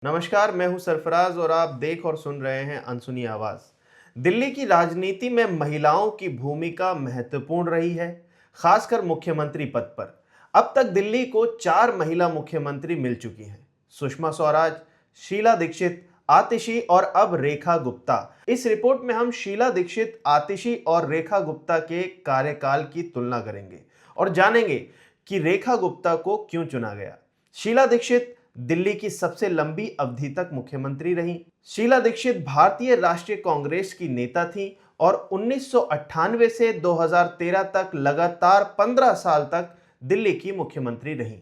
नमस्कार, मैं हूं सरफराज और आप देख और सुन रहे हैं अनसुनी आवाज। दिल्ली की राजनीति में महिलाओं की भूमिका महत्वपूर्ण रही है, खासकर मुख्यमंत्री पद पर। अब तक दिल्ली को 4 महिला मुख्यमंत्री मिल चुकी हैं। सुषमा स्वराज, शीला दीक्षित, आतिशी और अब रेखा गुप्ता। इस रिपोर्ट में हम शीला दीक्षित, आतिशी और रेखा गुप्ता के कार्यकाल की तुलना करेंगे और जानेंगे कि रेखा गुप्ता को क्यों चुना गया। शीला दीक्षित दिल्ली की सबसे लंबी अवधि तक मुख्यमंत्री रहीं। शीला दीक्षित भारतीय राष्ट्रीय कांग्रेस की नेता थीं और 1998 से 2013 तक लगातार 15 साल तक दिल्ली की मुख्यमंत्री रहीं।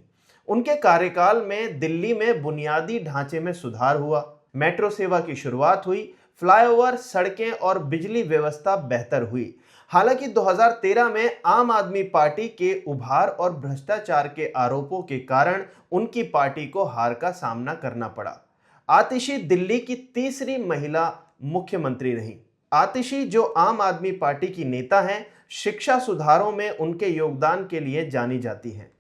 उनके कार्यकाल में दिल्ली में बुनियादी ढांचे में सुधार हुआ, मेट्रो सेवा की शुरुआत हुई, फ्लाईओवर, सड़कें और बिजली व्यवस्था बेहतर हुई। हालांकि 2013 में आम आदमी पार्टी के उभार और भ्रष्टाचार के आरोपों के कारण उनकी पार्टी को हार का सामना करना पड़ा। आतिशी दिल्ली की तीसरी महिला मुख्यमंत्री रहीं। आतिशी, जो आम आदमी पार्टी की नेता हैं, शिक्षा सुधारों में उनके योगदान के लिए जानी जाती हैं।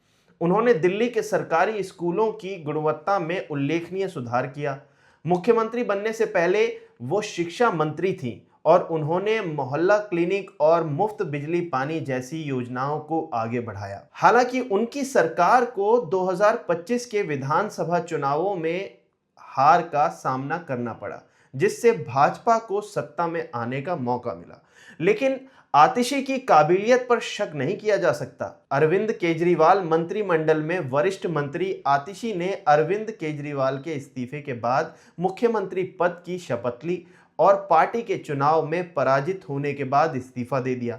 उन्होंने दिल्ली के सरकारी स्कूलों की गुणवत्ता में उल्लेखनीय सुधार किया। मुख्यमंत्री बनने से पहले वो शिक्षा मंत्री थीं और उन्होंने मोहल्ला क्लिनिक और मुफ्त बिजली पानी जैसी योजनाओं को आगे बढ़ाया। हालांकि उनकी सरकार को 2025 के विधानसभा चुनावों में हार का सामना करना पड़ा, जिससे भाजपा को सत्ता में आने का मौका मिला। लेकिन आतिशी की काबिलियत पर शक नहीं किया जा सकता। अरविंद केजरीवाल मंत्रिमंडल में वरिष्ठ मंत्री आतिशी ने अरविंद केजरीवाल के इस्तीफे के बाद मुख्यमंत्री पद की शपथ ली और पार्टी के चुनाव में पराजित होने के बाद इस्तीफा दे दिया।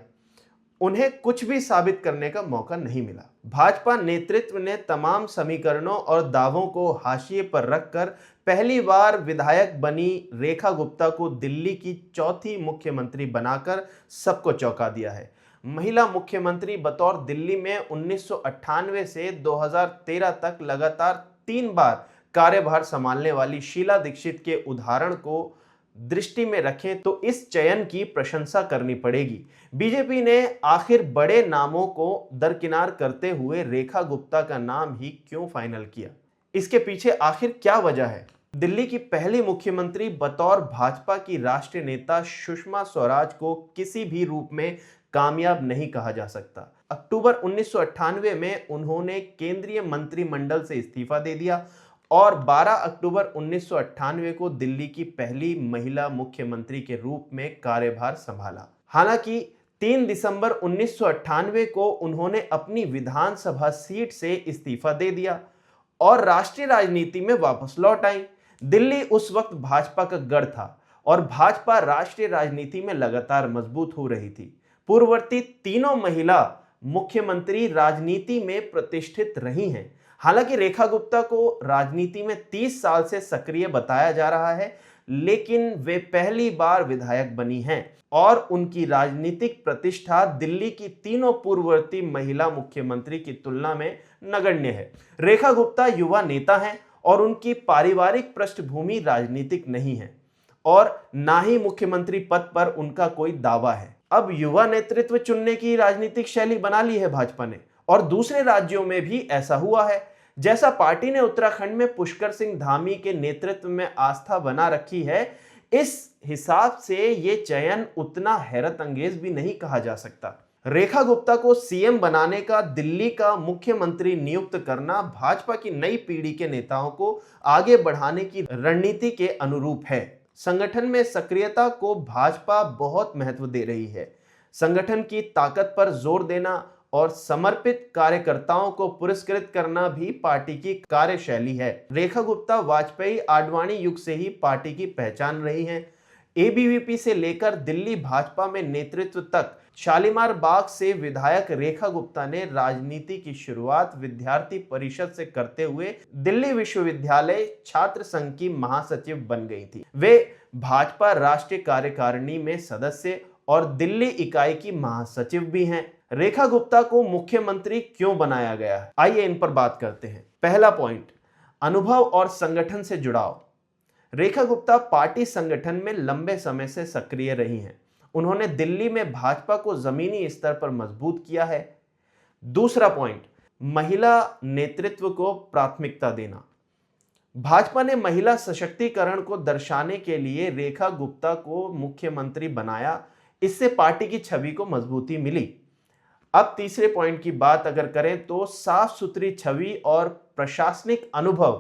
उन्हें कुछ भी साबित करने का मौका नहीं मिला। भाजपा नेतृत्व ने तमाम समीकरणों और दावों को हाशिए पर रखकर पहली बार विधायक बनी रेखा गुप्ता को दिल्ली की चौथी मुख्यमंत्री बनाकर सबको चौंका दिया है। महिला मुख्यमंत्री बतौर दिल्ली में 1998 से 2013 तक लगातार 3 बार कार्यभार संभालने वाली शीला दीक्षित के उदाहरण को दृष्टि में रखें तो इस चयन की प्रशंसा करनी पड़ेगी। बीजेपी ने आखिर बड़े नामों को दरकिनार करते हुए रेखा गुप्ता का नाम ही क्यों फाइनल किया? इसके पीछे आखिर क्या वजह है? दिल्ली की पहली मुख्यमंत्री बतौर भाजपा की राष्ट्रीय नेता सुषमा स्वराज को किसी भी रूप में कामयाब नहीं कहा जा सकता। अक्टूबर 1998 में उन्होंने केंद्रीय मंत्रिमंडल से इस्तीफा दे दिया और 12 अक्टूबर 1998 को दिल्ली की पहली महिला मुख्यमंत्री के रूप में कार्यभार संभाला। हालांकि 3 दिसंबर 1998 को उन्होंने अपनी विधानसभा सीट से इस्तीफा दे दिया और राष्ट्रीय राजनीति में वापस लौट आई। दिल्ली उस वक्त भाजपा का गढ़ था और भाजपा राष्ट्रीय राजनीति में लगातार मजबूत हो रही थी। पूर्ववर्ती तीनों महिला मुख्यमंत्री राजनीति में प्रतिष्ठित रही हैं। हालांकि रेखा गुप्ता को राजनीति में 30 साल से सक्रिय बताया जा रहा है, लेकिन वे पहली बार विधायक बनी हैं और उनकी राजनीतिक प्रतिष्ठा दिल्ली की तीनों पूर्ववर्ती महिला मुख्यमंत्री की तुलना में नगण्य है। रेखा गुप्ता युवा नेता हैं और उनकी पारिवारिक पृष्ठभूमि राजनीतिक नहीं है और ना ही मुख्यमंत्री पद पर उनका कोई दावा है। अब युवा नेतृत्व चुनने की राजनीतिक शैली बना ली है भाजपा ने और दूसरे राज्यों में भी ऐसा हुआ है। जैसा पार्टी ने उत्तराखंड में पुष्कर सिंह धामी के नेतृत्व में आस्था बना रखी है, इस हिसाब से ये चयन उतना हैरत अंगेज भी नहीं कहा जा सकता। रेखा गुप्ता को सीएम बनाने का दिल्ली का मुख्यमंत्री नियुक्त करना भाजपा की नई पीढ़ी के नेताओं को आगे बढ़ाने की रणनीति के अनुरूप है। संगठन में सक्रियता को भाजपा बहुत महत्व दे रही है। संगठन की ताकत पर जोर देना और समर्पित कार्यकर्ताओं को पुरस्कृत करना भी पार्टी की कार्यशैली है। रेखा गुप्ता वाजपेयी आडवाणी युग से ही पार्टी की पहचान रही हैं। एबीवीपी से लेकर दिल्ली भाजपा में नेतृत्व तक शालीमार बाग से विधायक रेखा गुप्ता ने राजनीति की शुरुआत विद्यार्थी परिषद से करते हुए दिल्ली विश्वविद्यालय छात्र संघ की महासचिव बन गई थी। वे भाजपा राष्ट्रीय कार्यकारिणी में सदस्य और दिल्ली इकाई की महासचिव भी हैं। रेखा गुप्ता को मुख्यमंत्री क्यों बनाया गया है? आइए इन पर बात करते हैं। पहला पॉइंट, अनुभव और संगठन से जुड़ाव। रेखा गुप्ता पार्टी संगठन में लंबे समय से सक्रिय रही हैं। उन्होंने दिल्ली में भाजपा को जमीनी स्तर पर मजबूत किया है। दूसरा पॉइंट, महिला नेतृत्व को प्राथमिकता देना। भाजपा ने महिला सशक्तिकरण को दर्शाने के लिए रेखा गुप्ता को मुख्यमंत्री बनाया। इससे पार्टी की छवि को मजबूती मिली। अब तीसरे पॉइंट की बात अगर करें तो साफ सुथरी छवि और प्रशासनिक अनुभव।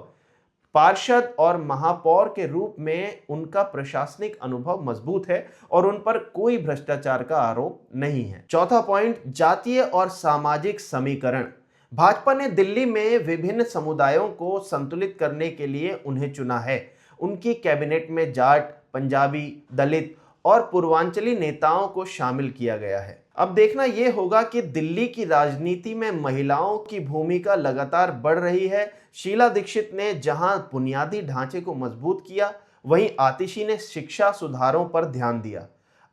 पार्षद और महापौर के रूप में उनका प्रशासनिक अनुभव मजबूत है और उन पर कोई भ्रष्टाचार का आरोप नहीं है। चौथा पॉइंट, जातीय और सामाजिक समीकरण। भाजपा ने दिल्ली में विभिन्न समुदायों को संतुलित करने के लिए उन्हें चुना है। उनकी कैबिनेट में जाट, पंजाबी, दलित और पूर्वांचली नेताओं को शामिल किया गया है। अब देखना यह होगा कि दिल्ली की राजनीति में महिलाओं की भूमिका लगातार बढ़ रही है। शीला दीक्षित ने जहां बुनियादी ढांचे को मजबूत किया, वहीं आतिशी ने शिक्षा सुधारों पर ध्यान दिया।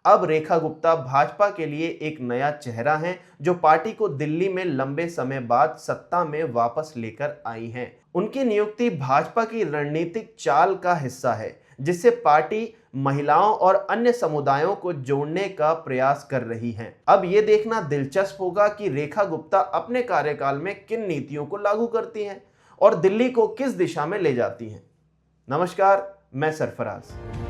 अब रेखा गुप्ता भाजपा के लिए एक नया चेहरा हैं, जो पार्टी को दिल्ली में लंबे समय बाद सत्ता में वापस लेकर आई हैं। उनकी नियुक्ति भाजपा की रणनीतिक चाल का हिस्सा है, जिससे पार्टी महिलाओं और अन्य समुदायों को जोड़ने का प्रयास कर रही है। अब यह देखना दिलचस्प होगा कि रेखा गुप्ता अपने कार्यकाल में किन नीतियों को लागू करती हैं और दिल्ली को किस दिशा में ले जाती हैं। नमस्कार, मैं सरफराज।